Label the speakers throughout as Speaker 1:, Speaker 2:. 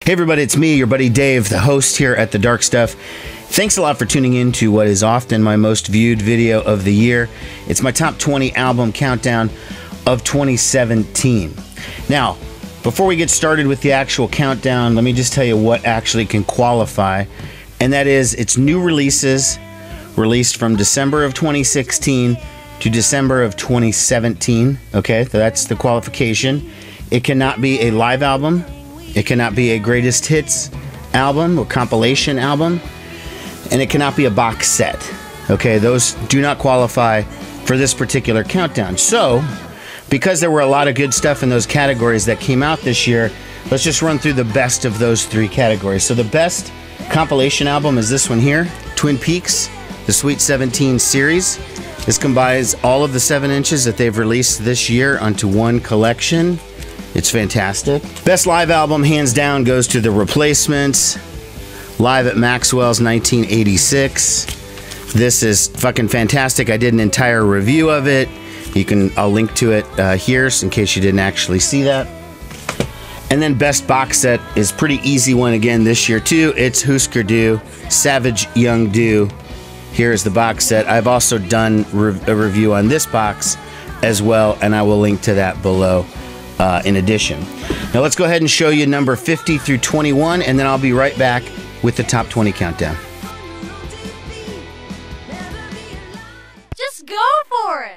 Speaker 1: Hey everybody, it's me, your buddy Dave, the host here at The Dark Stuff. Thanks a lot for tuning in to what is often my most viewed video of the year. It's my top 20 album countdown of 2017. Now, before we get started with the actual countdown, let me just tell you what actually can qualify. And that is, it's new releases released from December of 2016 to December of 2017. Okay, so that's the qualification. It cannot be a live album. It cannot be a greatest hits album or compilation album. And it cannot be a box set. Okay, those do not qualify for this particular countdown. So, because there were a lot of good stuff in those categories that came out this year, let's just run through the best of those three categories. So the best compilation album is this one here, Twin Peaks, the Sweet 17 series. This combines all of the 7 inches that they've released this year onto one collection. It's fantastic. Best live album, hands down, goes to The Replacements, live at Maxwell's 1986. This is fucking fantastic. I did an entire review of it. I'll link to it here in case you didn't actually see that. And then best box set is pretty easy one again this year too. It's Husker Du, Savage Young Du. Here is the box set. I've also done a review on this box as well, and I will link to that below in addition. Now let's go ahead and show you number 50 through 21, and then I'll be right back with the top 20 countdown.
Speaker 2: Just go for it!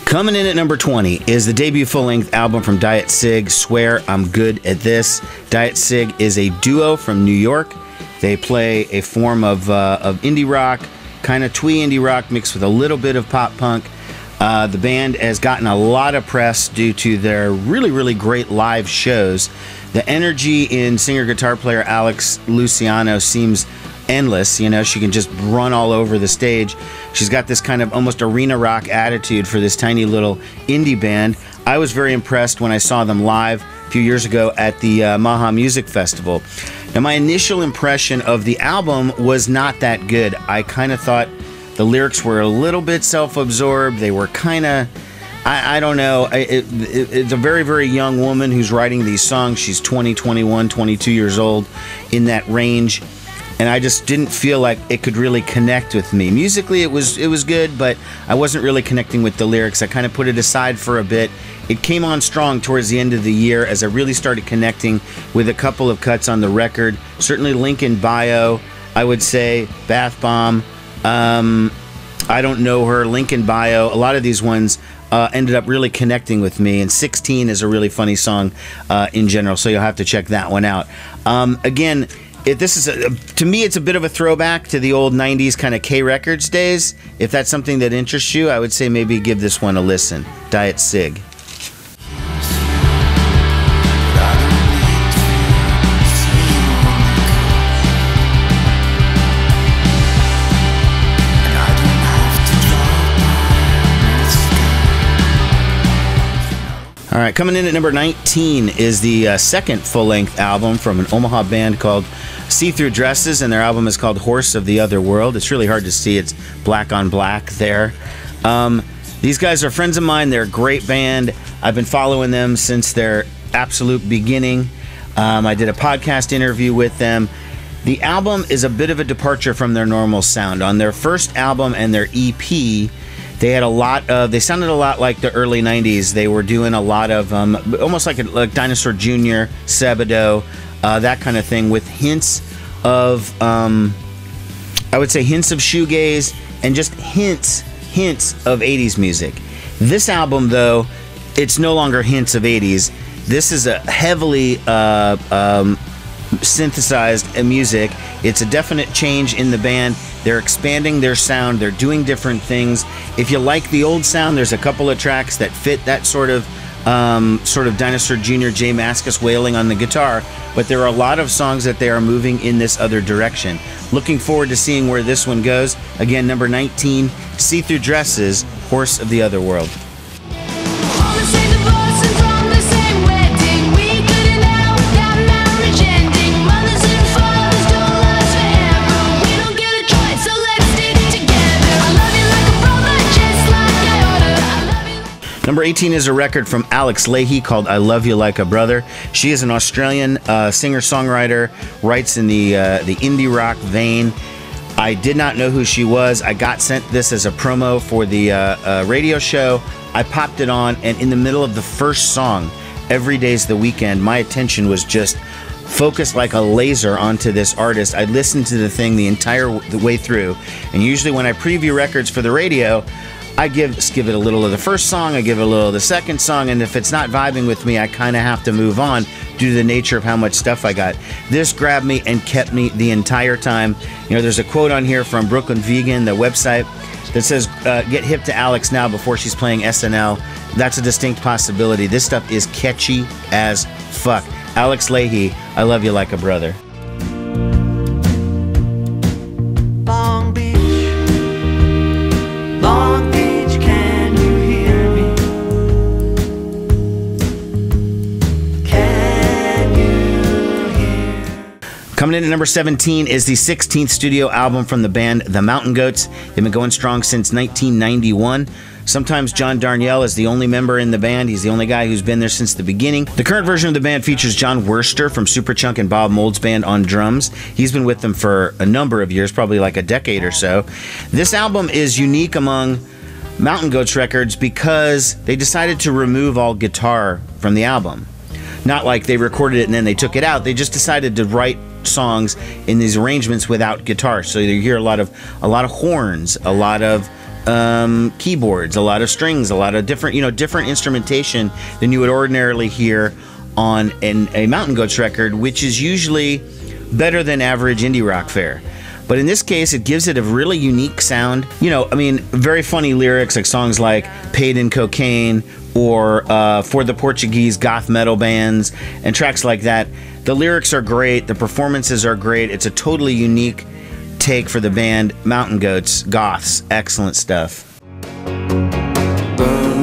Speaker 1: Coming in at number 20 is the debut full-length album from Diet Cig, Swear I'm Good at This. Diet Cig is a duo from New York. They play a form of indie rock, kind of twee indie rock mixed with a little bit of pop punk. The band has gotten a lot of press due to their really, really great live shows. The energy in singer-guitar player Alex Luciano seems endless. You know, she can just run all over the stage. She's got this kind of almost arena rock attitude for this tiny little indie band. I was very impressed when I saw them live a few years ago at the Maha Music Festival. Now, my initial impression of the album was not that good. I kind of thought the lyrics were a little bit self-absorbed. They were kind of, I don't know. It's a very, very young woman who's writing these songs. She's 20, 21, 22 years old, in that range. And I just didn't feel like it could really connect with me. Musically, it was good, but I wasn't really connecting with the lyrics. I kind of put it aside for a bit. It came on strong towards the end of the year as I really started connecting with a couple of cuts on the record. Certainly Lincoln Bio, I would say, Bath Bomb. I don't know her, Lincoln Bio. A lot of these ones ended up really connecting with me. And 16 is a really funny song in general, so you'll have to check that one out. Again, to me, it's a bit of a throwback to the old 90s kind of K Records days. If that's something that interests you, I would say maybe give this one a listen. Diet Sig. All right, coming in at number 19 is the second full-length album from an Omaha band called See-Through Dresses, and their album is called Horse of the Other World. It's really hard to see. It's black on black there. These guys are friends of mine. They're a great band. I've been following them since their absolute beginning. I did a podcast interview with them. The album is a bit of a departure from their normal sound. On their first album and their EP, they sounded a lot like the early 90s. They were doing a lot of almost like Dinosaur Jr., Sebado, that kind of thing, with hints of I would say hints of shoegaze and just hints of 80s music. This album, though, it's no longer hints of 80s. This is a heavily synthesized music. It's a definite change in the band. They're expanding their sound. They're doing different things. If you like the old sound, there's a couple of tracks that fit that sort of Dinosaur Jr. Jay Mascis wailing on the guitar, but there are a lot of songs that they are moving in this other direction. Looking forward to seeing where this one goes. Again, number 19, See-Through Dresses, Horse of the Other World. Number 18 is a record from Alex Lahey called I Love You Like a Brother. She is an Australian singer-songwriter, writes in the indie rock vein. I did not know who she was. I got sent this as a promo for the radio show. I popped it on, and in the middle of the first song, Every Day's the Weekend, my attention was just focused like a laser onto this artist. I listened to the thing the entire way through, and usually when I preview records for the radio, I give it a little of the first song, I give it a little of the second song, and if it's not vibing with me, I kind of have to move on due to the nature of how much stuff I got. This grabbed me and kept me the entire time. You know, there's a quote on here from Brooklyn Vegan, the website, that says, get hip to Alex now before she's playing SNL. That's a distinct possibility. This stuff is catchy as fuck. Alex Lahey, I Love You Like a Brother.
Speaker 3: Long Beach, Long Beach, can you hear me? Can you hear?
Speaker 1: Coming in at number 17 is the 16th studio album from the band The Mountain Goats. They've been going strong since 1991. Sometimes John Darnielle is the only member in the band. He's the only guy who's been there since the beginning. The current version of the band features John Wurster from Superchunk and Bob Mould's band on drums. He's been with them for a number of years, probably like a decade or so. This album is unique among Mountain Goats records because they decided to remove all guitar from the album. Not like they recorded it and then they took it out. They just decided to write songs in these arrangements without guitar. So you hear a lot of horns, a lot of keyboards, a lot of strings, a lot of different instrumentation than you would ordinarily hear on a Mountain Goats record, which is usually better than average indie rock fare. But in this case, it gives it a really unique sound. You know, I mean, very funny lyrics, like songs like Paid in Cocaine or For the Portuguese goth metal bands and tracks like that. The lyrics are great. The performances are great. It's a totally unique take for the band Mountain Goats. Goths. Excellent stuff.
Speaker 3: Burn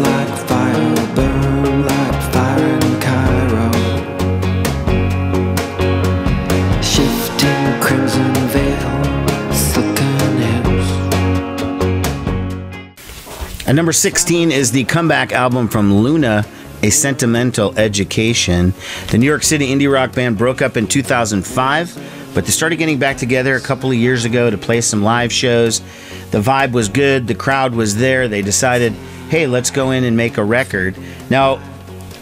Speaker 3: like fire in Cairo. Shifting crimson veil, silken hips.
Speaker 1: And number 16 is the comeback album from Luna, A Sentimental Education. The New York City indie rock band broke up in 2005. But they started getting back together a couple of years ago to play some live shows. The vibe was good. The crowd was there. They decided, hey, let's go in and make a record. Now,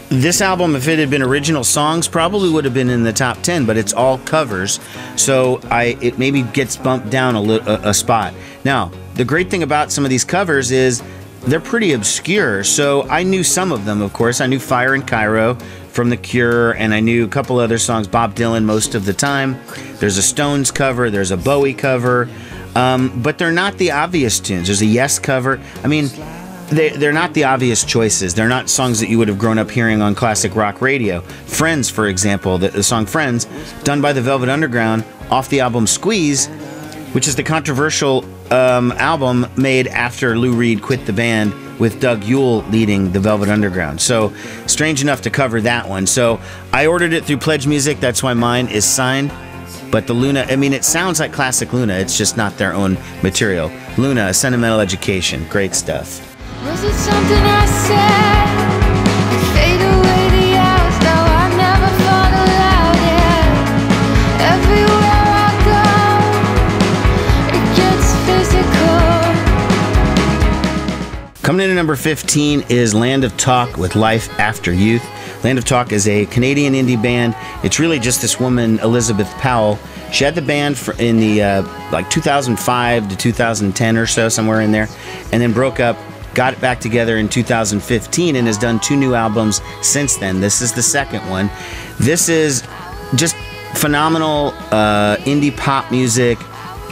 Speaker 1: this album, if it had been original songs, probably would have been in the top 10, but it's all covers. So it maybe gets bumped down a spot. Now, the great thing about some of these covers is they're pretty obscure. So I knew some of them, of course. I knew Fire in Cairo from The Cure, and I knew a couple other songs, Bob Dylan most of the time. There's a Stones cover, there's a Bowie cover, but they're not the obvious tunes. There's a Yes cover. I mean, they're not the obvious choices. They're not songs that you would have grown up hearing on classic rock radio. Friends, for example, the song Friends, done by the Velvet Underground off the album Squeeze, which is the controversial album made after Lou Reed quit the band, with Doug Yule leading the Velvet Underground. So strange enough to cover that one. So I ordered it through Pledge Music. That's why mine is signed. But the Luna, I mean, it sounds like classic Luna. It's just not their own material. Luna, A Sentimental Education. Great stuff.
Speaker 2: Was it something I said? Fade away the hours, though I never thought aloud yet. Everywhere I go, it gets physical.
Speaker 1: Coming in at number 15 is Land of Talk with Life After Youth. Land of Talk is a Canadian indie band. It's really just this woman, Elizabeth Powell. She had the band in the like 2005 to 2010 or so, somewhere in there, and then broke up. Got it back together in 2015 and has done 2 new albums since then. This is the second one. This is just phenomenal indie pop music.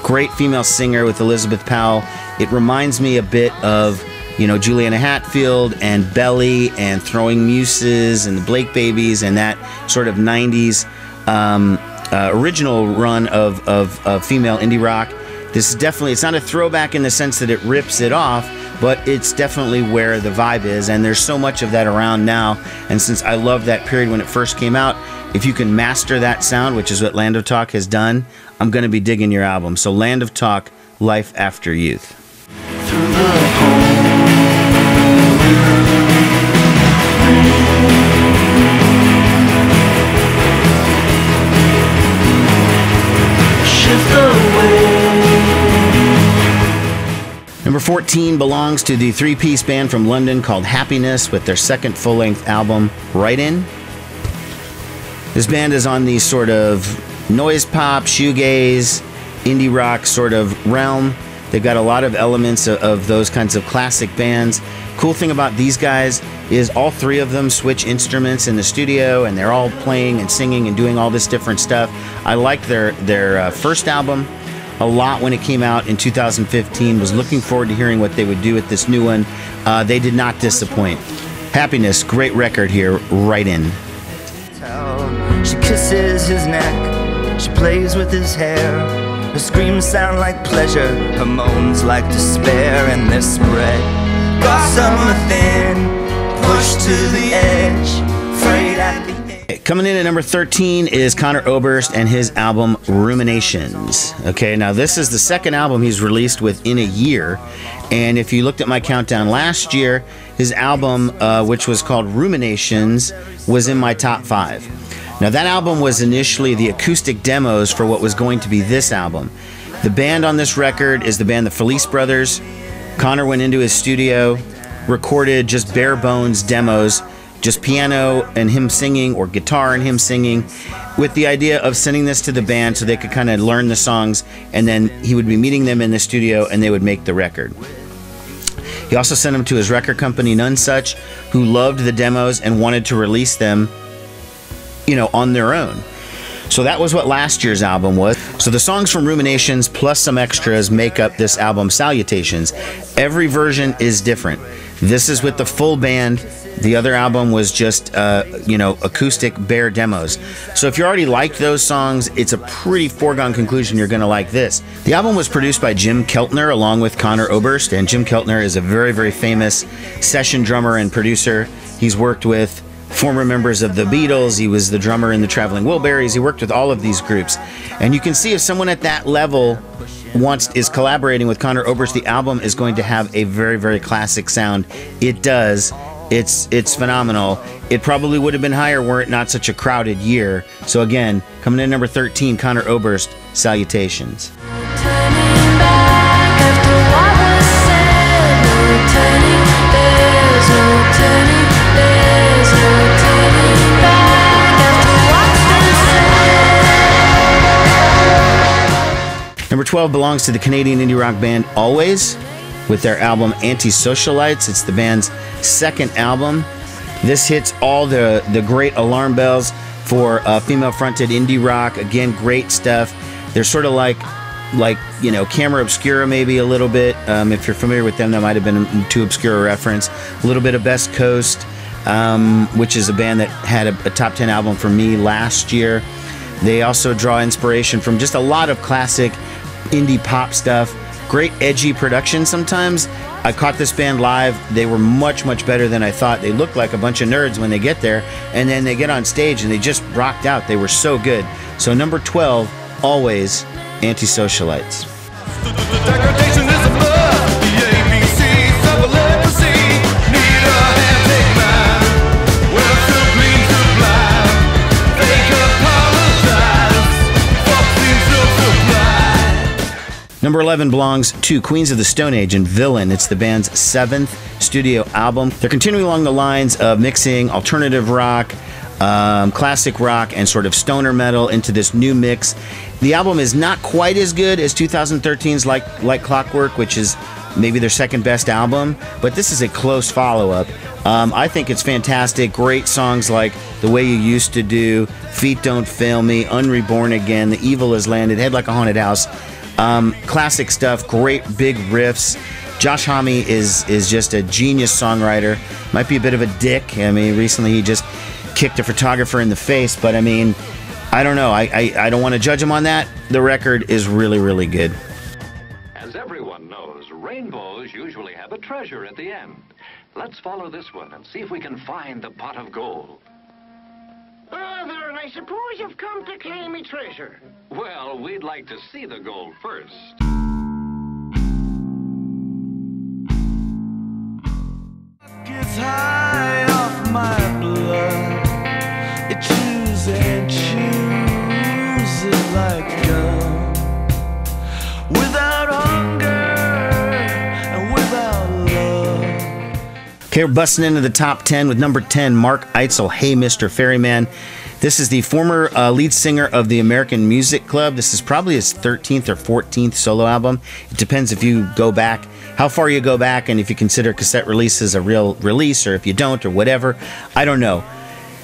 Speaker 1: Great female singer with Elizabeth Powell. It reminds me a bit of, you know, Juliana Hatfield and Belly and Throwing Muses and the Blake Babies and that sort of 90s original run of female indie rock. This is definitely, it's not a throwback in the sense that it rips it off, but it's definitely where the vibe is, and there's so much of that around now. And since I love that period when it first came out, if you can master that sound, which is what Land of Talk has done, I'm going to be digging your album. So Land of Talk, Life After Youth. Number 14 belongs to the 3-piece band from London called Happiness with their second full-length album, Right In. This band is on the sort of noise pop, shoegaze, indie rock sort of realm. They've got a lot of elements of those kinds of classic bands. Cool thing about these guys is all 3 of them switch instruments in the studio, and they're all playing and singing and doing all this different stuff. I liked their first album a lot when it came out in 2015. Was looking forward to hearing what they would do with this new one. They did not disappoint. Happiness, great record here, Right In.
Speaker 4: She kisses his neck, she plays with his hair. Her screams sound like pleasure, her moans like despair. And they're spread gossamer thin, pushed to the edge, frayed at the edge.
Speaker 1: Coming in at number 13 is Conor Oberst and his album Ruminations. Okay, now this is the second album he's released within a year. And if you looked at my countdown last year, his album, which was called Ruminations, was in my top 5. Now that album was initially the acoustic demos for what was going to be this album. The band on this record is the band the Felice Brothers. Conor went into his studio, recorded just bare bones demos, just piano and him singing, or guitar and him singing, with the idea of sending this to the band so they could kind of learn the songs, and then he would be meeting them in the studio and they would make the record. He also sent them to his record company, Nonesuch, who loved the demos and wanted to release them, you know, on their own. So that was what last year's album was. So the songs from Ruminations plus some extras make up this album, Salutations. Every version is different. This is with the full band. The other album was just, acoustic bare demos. So if you already liked those songs, it's a pretty foregone conclusion you're going to like this. The album was produced by Jim Keltner along with Conor Oberst, and Jim Keltner is a very, very famous session drummer and producer. He's worked with former members of the Beatles. He was the drummer in the Traveling Wilburys. He worked with all of these groups. And you can see if someone at that level is collaborating with Conor Oberst, the album is going to have a very, very classic sound. It does. It's phenomenal. It probably would have been higher were it not such a crowded year. So again, coming in at number 13, Conor Oberst, Salutations.
Speaker 2: Turning back after what was said. No turning, there's no turning, there's no turning back after what's been said.
Speaker 1: Number 12 belongs to the Canadian indie rock band Always. with their album Anti-Socialites. It's the band's second album. This hits all the great alarm bells for female-fronted indie rock. Again, great stuff. They're sort of like Camera Obscura maybe a little bit. If you're familiar with them, that might have been too obscure a reference. A little bit of Best Coast, which is a band that had a top 10 album for me last year. They also draw inspiration from just a lot of classic indie pop stuff. Great edgy production sometimes. I caught this band live. They were much, much better than I thought. They look like a bunch of nerds when they get there, and then they get on stage and they just rocked out. They were so good. So number 12, always Anti-Socialites.
Speaker 5: Degradation is a blood, the ABCs of a leprosy. Need a hand, take mine. Well, so clean, so blind. Fake apologize. Fuck seems so supply.
Speaker 1: Number 11 belongs to Queens of the Stone Age and Villain. It's the band's 7th studio album. They're continuing along the lines of mixing alternative rock, classic rock, and sort of stoner metal into this new mix. The album is not quite as good as 2013's Like Clockwork, which is maybe their second best album, but this is a close follow-up. I think it's fantastic. Great songs like The Way You Used to Do, Feet Don't Fail Me, Unreborn Again, The Evil Has Landed, Head Like a Haunted House. Classic stuff, great big riffs. Josh Homme is just a genius songwriter. Might be a bit of a dick. I mean, recently he just kicked a photographer in the face, but I mean, I don't know. I don't want to judge him on that. The record is really, really good.
Speaker 6: As everyone knows, rainbows usually have a treasure at the end. Let's follow this one and see if we can find the pot of gold.
Speaker 7: Father, I suppose you've come to claim me treasure.
Speaker 6: Well, we'd like to see the gold first.
Speaker 5: Gets high off my blood. It chews and chews it like gum. Without hunger and without love.
Speaker 1: Okay, we're busting into the top 10 with number 10, Mark Eitzel, Hey Mr. Ferryman. This is the former lead singer of the American Music Club. This is probably his 13th or 14th solo album. It depends if you go back, how far you go back, and if you consider cassette releases a real release, or if you don't, or whatever. I don't know.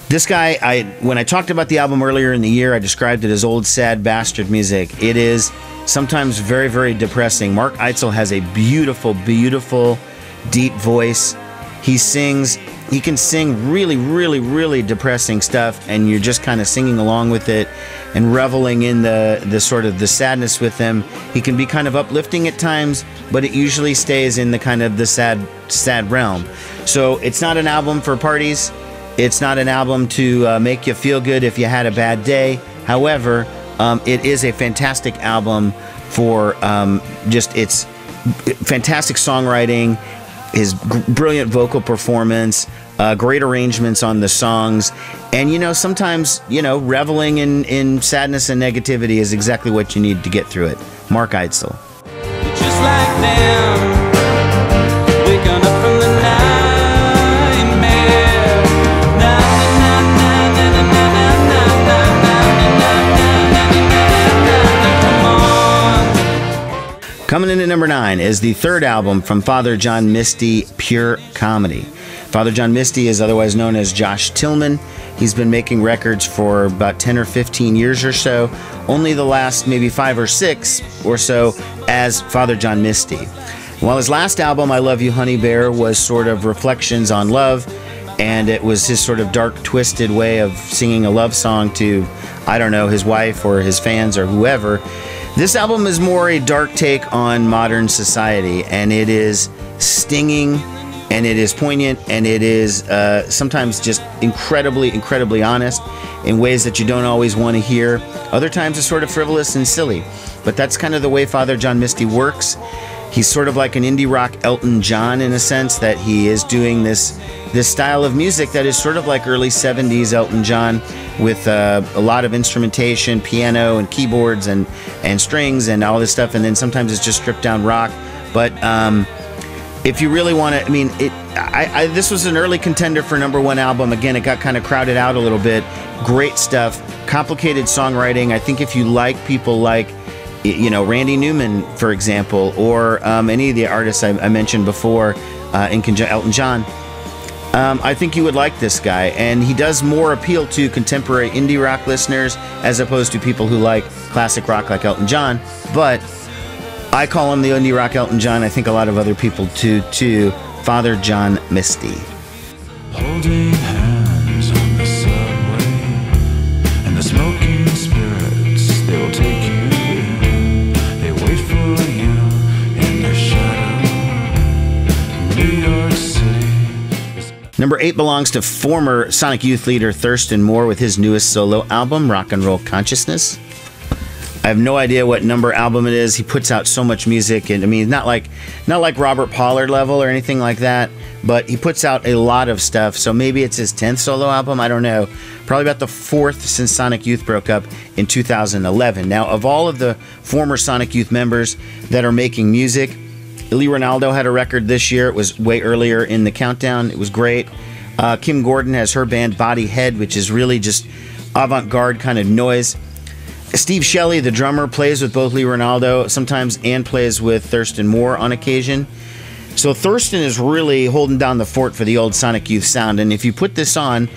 Speaker 1: This guy, when I talked about the album earlier in the year, I described it as old, sad bastard music. It is sometimes very, very depressing. Mark Eitzel has a beautiful, beautiful, deep voice. He can sing really, really, really depressing stuff, and you're just kind of singing along with it and reveling in the sort of the sadness with him. He can be kind of uplifting at times, but it usually stays in the kind of the sad realm. So it's not an album for parties. It's not an album to make you feel good if you had a bad day. However, it is a fantastic album for just its fantastic songwriting, his brilliant vocal performance, great arrangements on the songs, and sometimes reveling in sadness and negativity is exactly what you need to get through it. Mark Eitzel.
Speaker 5: Just like them, waking up from the nightmare.
Speaker 1: Coming in at number 9 is the third album from Father John Misty, Pure Comedy. Father John Misty is otherwise known as Josh Tillman. He's been making records for about 10 or 15 years or so, only the last maybe 5 or 6 or so as Father John Misty. While his last album, I Love You Honey Bear, was sort of reflections on love, and it was his sort of dark, twisted way of singing a love song to, I don't know, his wife or his fans or whoever. This album is more a dark take on modern society, and it is stinging, and it is poignant, and it is sometimes just incredibly, incredibly honest in ways that you don't always want to hear. Other times it's sort of frivolous and silly, but that's kind of the way Father John Misty works. He's sort of like an indie rock Elton John in a sense, that he is doing this style of music that is sort of like early 70s Elton John, with a lot of instrumentation, piano and keyboards and strings and all this stuff, and then sometimes it's just stripped down rock. But if you really want to, I mean, this was an early contender for number 1 album. Again, it got kind of crowded out a little bit. Great stuff, complicated songwriting. I think if you like people like You know, Randy Newman, for example, or any of the artists I mentioned before, in conjunction, Elton John. I think you would like this guy, and he does more appeal to contemporary indie rock listeners as opposed to people who like classic rock like Elton John. But I call him the indie rock Elton John. I think a lot of other people do too. Father John Misty.
Speaker 8: Holding hands on the subway, and the smoking spirits, they will take you in. They wait for you in the shadow. New York City.
Speaker 1: Number 8 belongs to former Sonic Youth leader Thurston Moore with his newest solo album, Rock and Roll Consciousness. I have no idea what number album it is. He puts out so much music, and I mean, not like Robert Pollard level or anything like that, but he puts out a lot of stuff. So maybe it's his 10th solo album. I don't know. Probably about the 4th since Sonic Youth broke up in 2011. Now, of all of the former Sonic Youth members that are making music, Lee Ronaldo had a record this year. It was way earlier in the countdown. It was great. Kim Gordon has her band Body Head, which is really just avant-garde kind of noise. Steve Shelley, the drummer, plays with both Lee Ronaldo sometimes and plays with Thurston Moore on occasion. So Thurston is really holding down the fort for the old Sonic Youth sound. And if you put this on,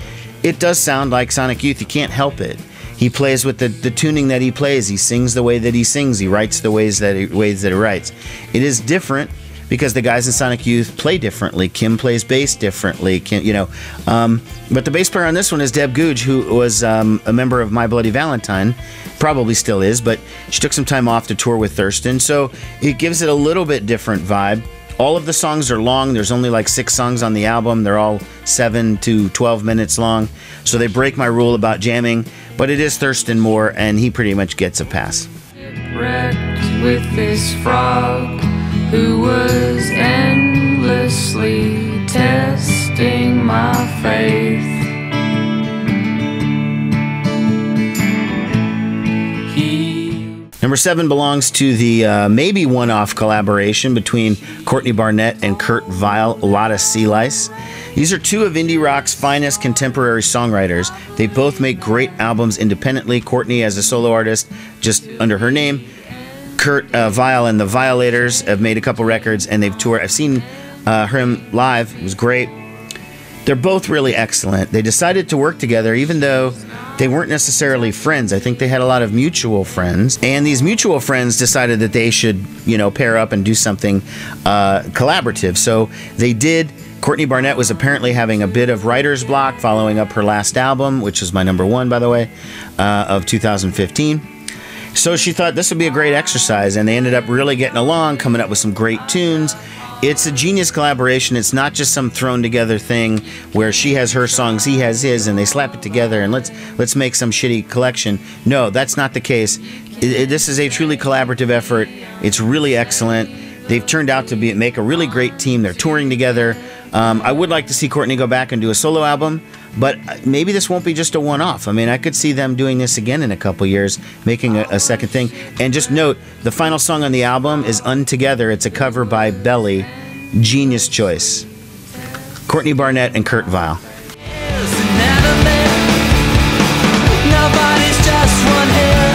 Speaker 1: it does sound like Sonic Youth. You can't help it. He plays with the tuning that he plays. He sings the way that he sings. He writes the ways that he writes. It is different because the guys in Sonic Youth play differently. Kim plays bass differently. But the bass player on this one is Deb Googe, who was a member of My Bloody Valentine. Probably still is, but she took some time off to tour with Thurston, so it gives it a little bit different vibe. All of the songs are long. There's only like 6 songs on the album. They're all 7 to 12 minutes long, so they break my rule about jamming, but it is Thurston Moore, and he pretty much gets a pass.
Speaker 2: Wrecked with this frog who was endlessly testing my faith.
Speaker 1: Number 7 belongs to the maybe one-off collaboration between Courtney Barnett and Kurt Vile, Lotta Sea Lice. These are 2 of indie rock's finest contemporary songwriters. They both make great albums independently. Courtney as a solo artist, just under her name. Kurt Vile and the Violators have made a couple records, and they've toured. I've seen him live. It was great. They're both really excellent. They decided to work together even though they weren't necessarily friends. I think they had a lot of mutual friends, and these mutual friends decided that they should, pair up and do something collaborative. So they did. Courtney Barnett was apparently having a bit of writer's block following up her last album, which was my number 1, by the way, of 2015. So she thought this would be a great exercise, and they ended up really getting along, coming up with some great tunes. It's a genius collaboration. It's not just some thrown together thing where she has her songs, he has his, and they slap it together and let's make some shitty collection. No, that's not the case. This is a truly collaborative effort. It's really excellent. They've turned out to make a really great team. They're touring together. I would like to see Courtney go back and do a solo album, but maybe this won't be just a one-off. I mean, I could see them doing this again in a couple years, making a second thing. And just note, the final song on the album is Untogether. It's a cover by Belly. Genius choice. Courtney Barnett and Kurt Vile.
Speaker 3: Nobody's just one here.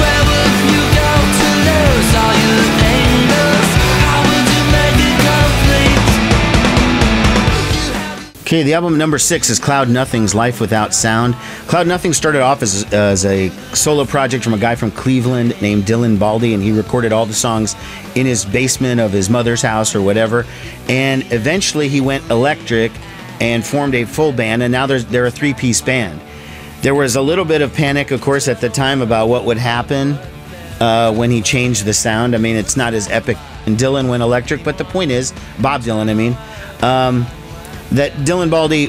Speaker 3: Where would you go to lose all your angles? How would you make it complete?
Speaker 1: Okay, the album number 6 is Cloud Nothing's Life Without Sound. Cloud Nothing started off as a solo project from a guy from Cleveland named Dylan Baldy, and he recorded all the songs in his basement of his mother's house or whatever. And eventually he went electric and formed a full band, and now they're a 3-piece band. There was a little bit of panic, of course, at the time about what would happen when he changed the sound. I mean, it's not as epic when Dylan went electric, but the point is, Bob Dylan, that Dylan Baldy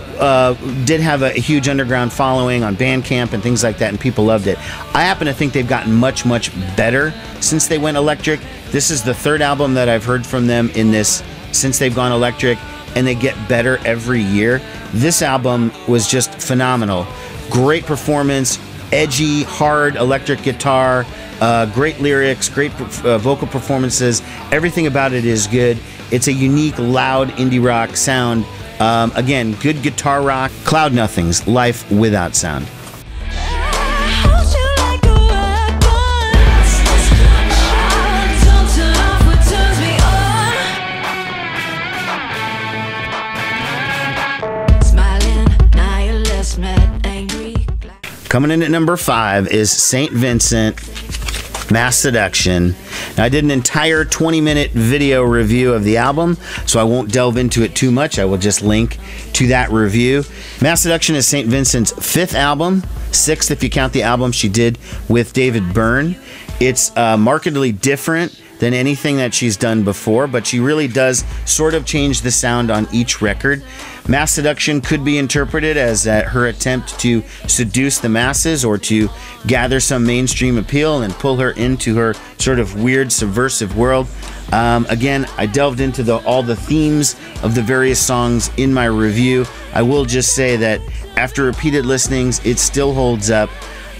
Speaker 1: did have a huge underground following on Bandcamp and things like that, and people loved it. I happen to think they've gotten much, much better since they went electric. This is the 3rd album that I've heard from them since they've gone electric, and they get better every year. This album was just phenomenal. Great performance, edgy, hard electric guitar, great lyrics, great vocal performances. Everything about it is good. It's a unique, loud indie rock sound. Again, good guitar rock. Cloud Nothing's Life Without Sound.
Speaker 2: Hold you like a weapon.
Speaker 1: Coming in at number 5 is St. Vincent, Mass Seduction. Now, I did an entire 20-minute video review of the album, so I won't delve into it too much. I will just link to that review. Mass Seduction is St. Vincent's 5th album, 6th if you count the album she did with David Byrne. It's markedly different than anything that she's done before, but she really does sort of change the sound on each record. Mass Seduction could be interpreted as her attempt to seduce the masses or to gather some mainstream appeal and pull her into her sort of weird subversive world. Again, I delved into all the themes of the various songs in my review. I will just say that after repeated listenings, it still holds up.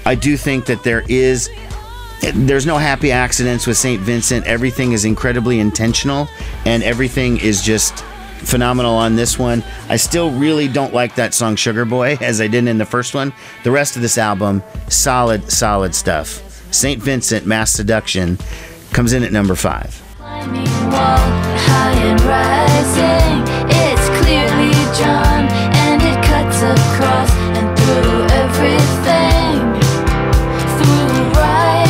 Speaker 1: I do think that there's no happy accidents with St. Vincent. Everything is incredibly intentional, and everything is just phenomenal on this one. I still really don't like that song Sugar Boy as I did in the first one. The rest of this album, solid stuff. St. Vincent, Mass Seduction, comes in at number 5.
Speaker 2: Climbing wall, high and rising, it's clearly drawn, and it cuts across and through everything, through right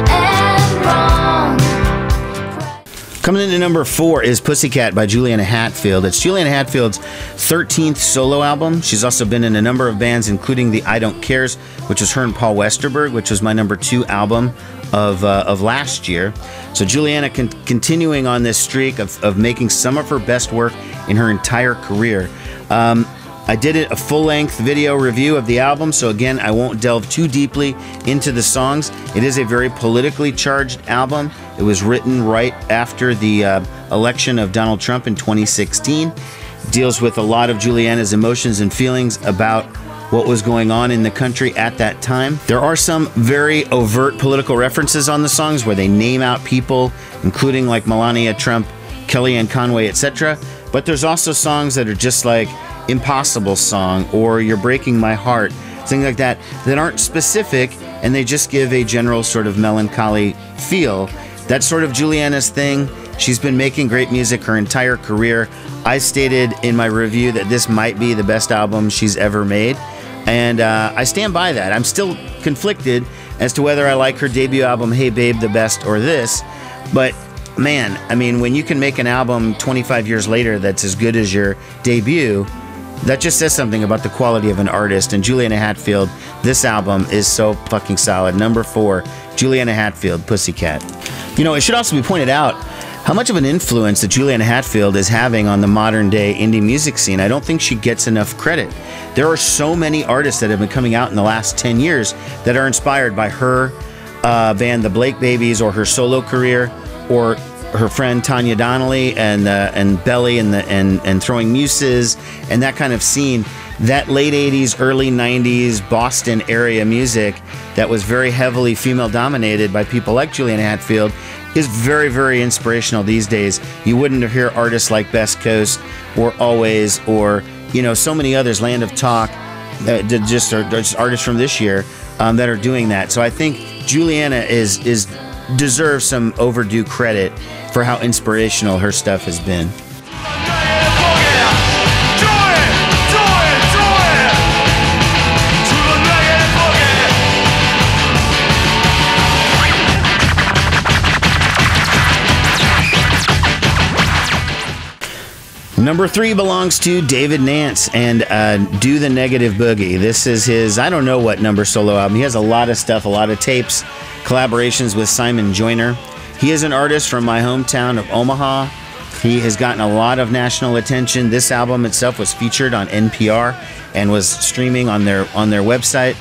Speaker 2: and wrong.
Speaker 1: Coming into number 4 is Pussycat by Juliana Hatfield. It's Juliana Hatfield's 13th solo album. She's also been in a number of bands, including the I Don't Cares, which was her and Paul Westerberg, which was my number 2 album of last year. So Juliana continuing on this streak of making some of her best work in her entire career. I did a full-length video review of the album, so again, I won't delve too deeply into the songs. It is a very politically charged album. It was written right after the election of Donald Trump in 2016. It deals with a lot of Juliana's emotions and feelings about what was going on in the country at that time. There are some very overt political references on the songs where they name out people, including like Melania Trump, Kellyanne Conway, etc. But there's also songs that are just like Impossible Song or You're Breaking My Heart, things like that aren't specific, and they just give a general sort of melancholy feel. That's sort of Juliana's thing. She's been making great music her entire career. I stated in my review that this might be the best album she's ever made, and I stand by that. I'm still conflicted as to whether I like her debut album, Hey Babe, the best, or this, but man, I mean, when you can make an album 25 years later that's as good as your debut, that just says something about the quality of an artist. And Juliana Hatfield, this album is so fucking solid. Number 4, Juliana Hatfield, Pussycat. You know, it should also be pointed out how much of an influence that Juliana Hatfield is having on the modern day indie music scene. I don't think she gets enough credit. There are so many artists that have been coming out in the last 10 years that are inspired by her band, the Blake Babies, or her solo career, or her friend Tanya Donnelly and Belly and Throwing Muses and that kind of scene. That late 80s, early 90s Boston area music that was very heavily female dominated by people like Juliana Hatfield is very, very inspirational these days. You wouldn't hear artists like Best Coast or Always or, you know, so many others, Land of Talk, just artists from this year that are doing that. So I think Juliana deserves some overdue credit for how inspirational her stuff has been. Number 3 belongs to David Nance and Do the Negative Boogie. This is his, I don't know what number solo album. He has a lot of stuff, a lot of tapes, collaborations with Simon Joyner. He is an artist from my hometown of Omaha. He has gotten a lot of national attention. This album itself was featured on NPR and was streaming on their website.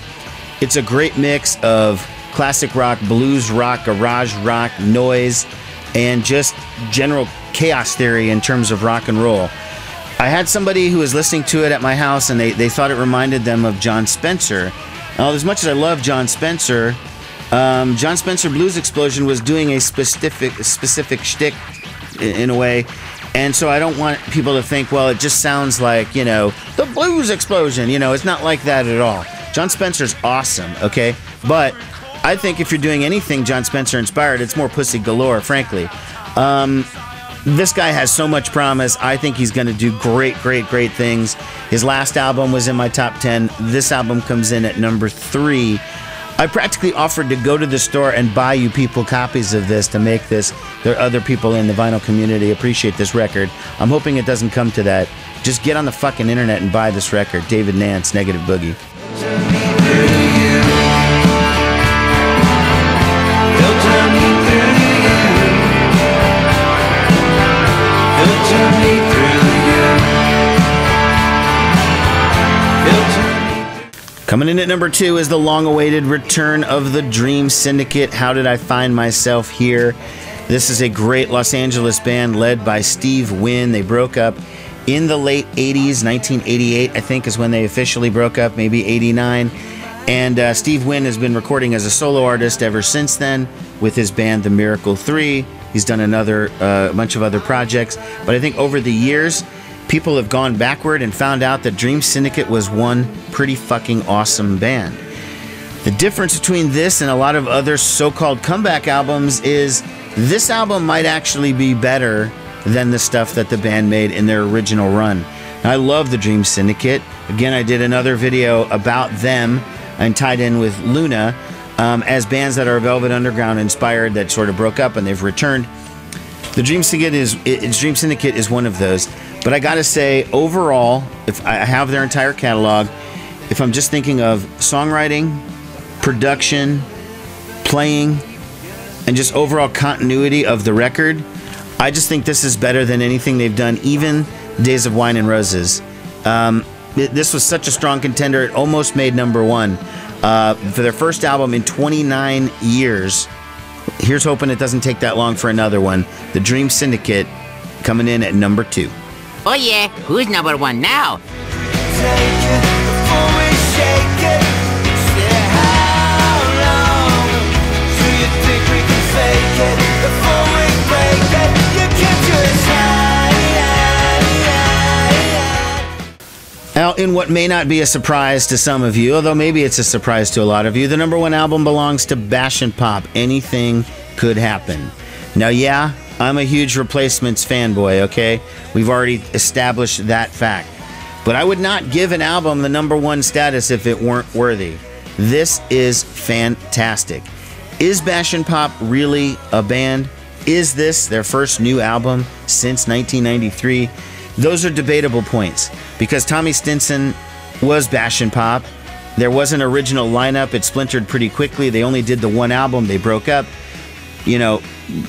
Speaker 1: It's a great mix of classic rock, blues rock, garage rock, noise, and just general chaos theory in terms of rock and roll. I had somebody who was listening to it at my house, and they thought it reminded them of John Spencer. Now, as much as I love John Spencer, John Spencer Blues Explosion was doing a specific shtick in a way, and so I don't want people to think, well, it just sounds like, you know, the Blues Explosion. You know, it's not like that at all. John Spencer's awesome, okay? But I think if you're doing anything John Spencer inspired, it's more Pussy Galore, frankly. This guy has so much promise. I think he's going to do great things. His last album was in my top 10. This album comes in at number 3. I practically offered to go to the store and buy you people copies of this to make this. There are other people in the vinyl community appreciate this record. I'm hoping it doesn't come to that. Just get on the fucking internet and buy this record. David Nance, Negative Boogie. Coming in at number 2 is the long-awaited return of the Dream Syndicate. How did I find myself here? This is a great Los Angeles band led by Steve Wynn. They broke up in the late 80s. 1988, I think, is when they officially broke up, maybe 89. And Steve Wynn has been recording as a solo artist ever since then with his band The Miracle 3. He's done a bunch of other projects. But I think over the years, people have gone backward and found out that Dream Syndicate was one pretty fucking awesome band. The difference between this and a lot of other so-called comeback albums is this album might actually be better than the stuff that the band made in their original run. I love the Dream Syndicate. Again, I did another video about them and tied in with Luna as bands that are Velvet Underground inspired that sort of broke up and they've returned. The Dream Syndicate is one of those. But I gotta say, overall, if I have their entire catalog, if I'm just thinking of songwriting, production, playing, and just overall continuity of the record, I just think this is better than anything they've done, even Days of Wine and Roses. This was such a strong contender, it almost made number 1. For their first album in 29 years. Here's hoping it doesn't take that long for another one. The Dream Syndicate coming in at number 2.
Speaker 9: Oh yeah, who's number 1 now?
Speaker 1: Now, in what may not be a surprise to some of you, although maybe it's a surprise to a lot of you, the number 1 album belongs to Bash and Pop. Anything could happen. Now, yeah, I'm a huge Replacements fanboy, okay? We've already established that fact. But I would not give an album the number 1 status if it weren't worthy. This is fantastic. Is Bash and Pop really a band? Is this their first new album since 1993? Those are debatable points because Tommy Stinson was Bash and Pop. There was an original lineup. It splintered pretty quickly. They only did the 1 album. They broke up. You know,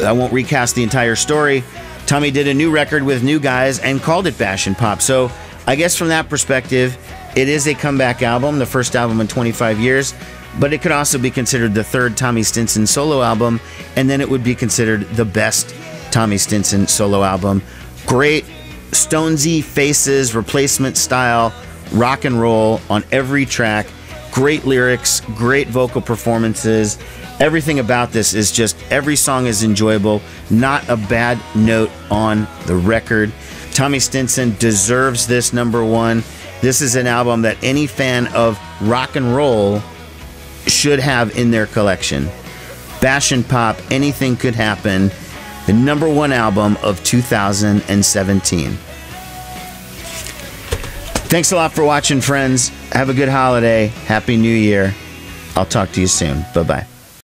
Speaker 1: I won't recast the entire story. Tommy did a new record with new guys and called it Bash and Pop. So I guess from that perspective, it is a comeback album, the first album in 25 years, but it could also be considered the 3rd Tommy Stinson solo album, and then it would be considered the best Tommy Stinson solo album. Great Stonesy Faces, Replacement style, rock and roll on every track. Great lyrics, great vocal performances. Everything about this is just, every song is enjoyable. Not a bad note on the record. Tommy Stinson deserves this number 1. This is an album that any fan of rock and roll should have in their collection. Bash and Pop, Anything Could Happen, the number 1 album of 2017. Thanks a lot for watching, friends. Have a good holiday. Happy New Year. I'll talk to you soon. Bye-bye.